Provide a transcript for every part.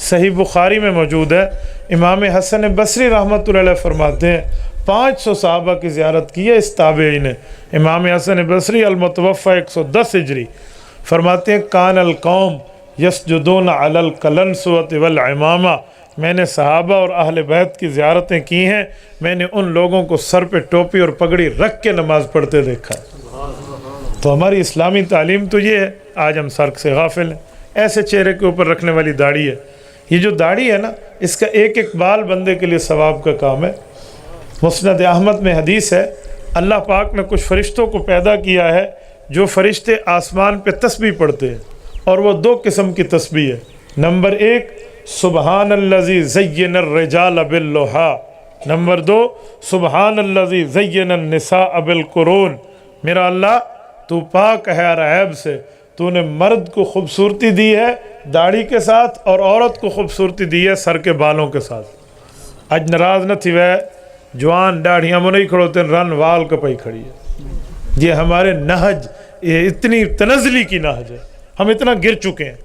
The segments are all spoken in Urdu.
صحیح بخاری میں موجود ہے، امام حسن بصری رحمۃ اللہ علیہ فرماتے ہیں 500 صحابہ کی زیارت کی ہے اس تابعی نے۔ امام حسن بصری المتوفی 110 ہجری فرماتے ہیں کان القوم یسجدون علی القلنسوۃ والعمامہ، میں نے صحابہ اور اہل بیت کی زیارتیں کی ہیں، میں نے ان لوگوں کو سر پہ ٹوپی اور پگڑی رکھ کے نماز پڑھتے دیکھا۔ تو ہماری اسلامی تعلیم تو یہ ہے، آج ہم سر سے غافل ہیں۔ ایسے چہرے کے اوپر رکھنے والی داڑھی ہے، یہ جو داڑھی ہے نا، اس کا ایک ایک بال بندے کے لیے ثواب کا کام ہے۔ مسند احمد میں حدیث ہے، اللہ پاک نے کچھ فرشتوں کو پیدا کیا ہے جو فرشتے آسمان پہ تسبیح پڑھتے ہیں، اور وہ 2 قسم کی تسبیح ہے۔ نمبر 1 سبحان الذی زین الرجال باللحا، نمبر 2 سبحان الذی زین النساء بالقرون، میرا اللہ تو پاک ہے ہر عیب سے، تو نے مرد کو خوبصورتی دی ہے داڑھی کے ساتھ اور عورت کو خوبصورتی دی ہے سر کے بالوں کے ساتھ۔ اج ناراض نہ تھی وہ جوان داڑھیاں منہ نہیں کھڑوتے رن وال کپائی کھڑی ہے۔ یہ ہمارے نہج، یہ اتنی تنزلی کی نہج ہے، ہم اتنا گر چکے ہیں۔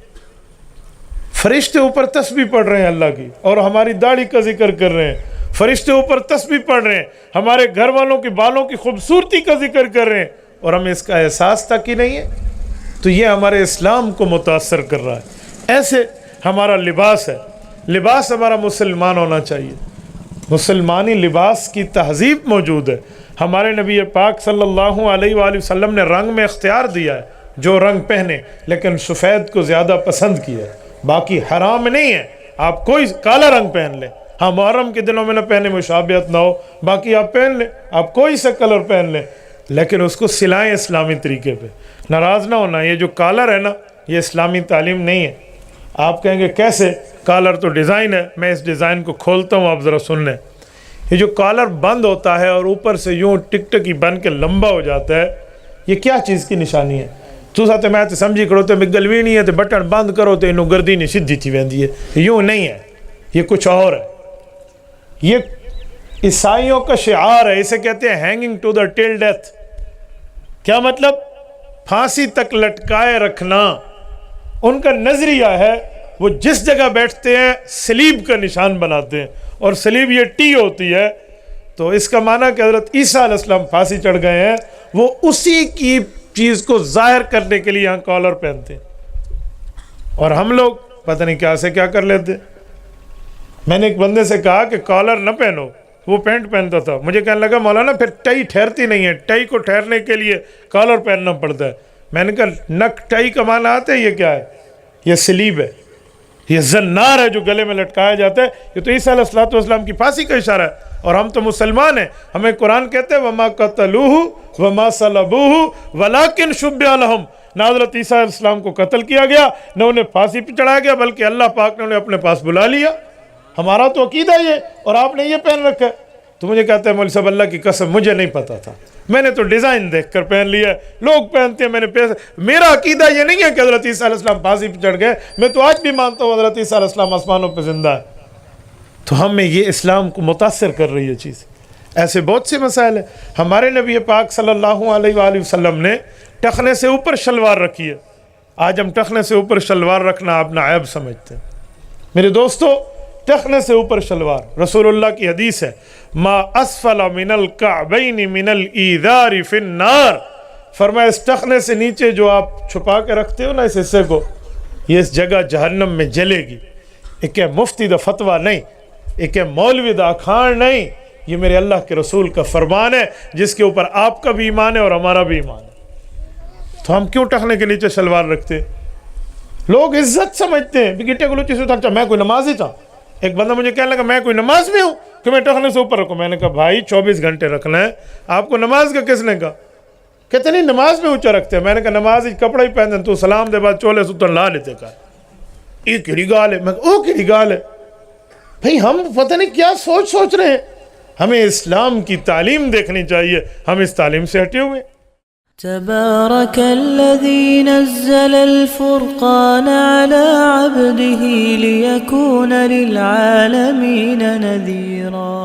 فرشتے اوپر تسبیح پڑھ رہے ہیں اللہ کی، اور ہماری داڑھی کا ذکر کر رہے ہیں۔ فرشتے اوپر تسبیح پڑھ رہے ہیں، ہمارے گھر والوں کے بالوں کی خوبصورتی کا ذکر کر رہے ہیں، اور ہمیں اس کا احساس تک ہی نہیں ہے۔ تو یہ ہمارے اسلام کو متاثر کر رہا ہے۔ ایسے ہمارا لباس ہے، لباس ہمارا مسلمان ہونا چاہیے، مسلمانی لباس کی تہذیب موجود ہے۔ ہمارے نبی پاک صلی اللہ علیہ وآلہ وسلم نے رنگ میں اختیار دیا ہے، جو رنگ پہنے، لیکن سفید کو زیادہ پسند کیا ہے، باقی حرام نہیں ہے۔ آپ کوئی کالا رنگ پہن لیں، ہاں محرم کے دنوں میں نہ پہنے مشابہت نہ ہو، باقی آپ پہن لیں، آپ کوئی سا کلر پہن لیں، لیکن اس کو سلائیں اسلامی طریقے پہ۔ ناراض نہ ہونا، یہ جو کالر ہے نا، یہ اسلامی تعلیم نہیں ہے۔ آپ کہیں گے کیسے؟ کالر تو ڈیزائن ہے، میں اس ڈیزائن کو کھولتا ہوں، آپ ذرا سن لیں۔ یہ جو کالر بند ہوتا ہے اور اوپر سے یوں ٹک ٹکی بن کے لمبا ہو جاتا ہے، یہ کیا چیز کی نشانی ہے؟ تو ساتھ میں سمجھی کرو تو گلوی نہیں ہے تو بٹن بند کرو تو انہوں گردی نہیں سیدھی تھی ویندی ہے، یوں نہیں ہے، یہ کچھ اور ہے۔ یہ عیسائیوں کا شعار ہے، اسے کہتے ہیں hanging to the till death. کیا مطلب؟ پھانسی تک لٹکائے رکھنا۔ ان کا نظریہ ہے، وہ جس جگہ بیٹھتے ہیں سلیب کا نشان بناتے ہیں، اور سلیب یہ ٹی ہوتی ہے، تو اس کا معنی کہ حضرت عیسیٰ علیہ السلام پھانسی چڑھ گئے ہیں، وہ اسی کی چیز کو ظاہر کرنے کے لیے یہاں کالر پہنتے ہیں، اور ہم لوگ پتہ نہیں کیا سے کیا کر لیتے۔ میں نے ایک بندے سے کہا کہ کالر نہ پہنو، وہ پینٹ پہنتا تھا، مجھے کہنے لگا مولانا پھر ٹائی ٹھہرتی نہیں ہے، ٹائی کو ٹھہرنے کے لیے کالر پہننا پڑتا ہے۔ میں نے کہا نک ٹائی کا معنی آتا ہے، یہ کیا ہے؟ یہ سلیب ہے، یہ زنار ہے جو گلے میں لٹکایا جاتا ہے، یہ تو عیسیٰ علیہ السلام کی پھانسی کا اشارہ ہے، اور ہم تو مسلمان ہیں، ہمیں قرآن کہتے ہیں وَمَا قَتَلُوهُ وَمَا صَلَبُوهُ وَلَكِنْ شُبِّهَ لَهُمْ، نہ حضرت عیسیٰ علیہ السلام کو قتل کیا گیا، نہ انہیں پھانسی پہ چڑھایا گیا، بلکہ اللہ پاک نے انہیں اپنے پاس بلا لیا۔ ہمارا تو عقیدہ یہ، اور آپ نے یہ پہن رکھا ہے۔ تو مجھے کہتے ہیں مولوی صاحب اللہ کی قسم مجھے نہیں پتا تھا، میں نے تو ڈیزائن دیکھ کر پہن لیا ہے، لوگ پہنتے ہیں میں نے پیسے، میرا عقیدہ یہ نہیں ہے کہ حضرت عیسیٰ علیہ السلام پھانسی پہ چڑھ گئے، میں تو آج بھی مانتا ہوں حضرت عیسیٰ علیہ السلام آسمانوں پہ زندہ ہے۔ تو ہمیں یہ اسلام کو متاثر کر رہی ہے چیز۔ ایسے بہت سے مسائل ہیں۔ ہمارے نبی پاک صلی اللہ علیہ وآلہ وسلم نے ٹخنے سے اوپر شلوار رکھی ہے، آج ہم ٹخنے سے اوپر شلوار رکھنا اپنا عیب سمجھتے ہیں۔ میرے دوستو، ٹخنے سے اوپر شلوار، رسول اللہ کی حدیث ہے ما اسفل من الکعبین من الایذار فی النار، فرمایا اس ٹخنے سے نیچے جو آپ چھپا کے رکھتے ہو نا اس حصے کو، یہ اس جگہ جہنم میں جلے گی۔ ایک ہے مفتی دا فتویٰ نہیں، ایک ہے مولوی دا اکھان نہیں، یہ میرے اللہ کے رسول کا فرمان ہے جس کے اوپر آپ کا بھی ایمان ہے اور ہمارا بھی ایمان ہے۔ تو ہم کیوں ٹخنے کے نیچے شلوار رکھتے؟ لوگ عزت سمجھتے ہیں، گٹے کو لوچی سے میں کوئی نماز ہی چاہوں۔ ایک بندہ مجھے کہنے لگا میں کوئی نماز میں ہوں کہ میں ٹخنے سے اوپر رکھوں۔ میں نے کہا بھائی 24 گھنٹے رکھنا ہے، آپ کو نماز کا کس نے کہا؟ کہتے نہیں نماز میں اونچا رکھتے ہیں۔ میں نے کہا نماز ہی کپڑا ہی پہن دیں تو سلام دے بعد چولے ستر لا لیتے کہا یہ کیڑی گال ہے، میں کہا او کیڑی گال ہے۔ بھائی ہم پتہ نہیں کیا سوچ رہے ہیں، ہمیں اسلام کی تعلیم دیکھنی چاہیے، ہم اس تعلیم سے ہٹے ہوئے۔ تبارك الذي نزل الفرقان على عبده ليكون للعالمين نذيرا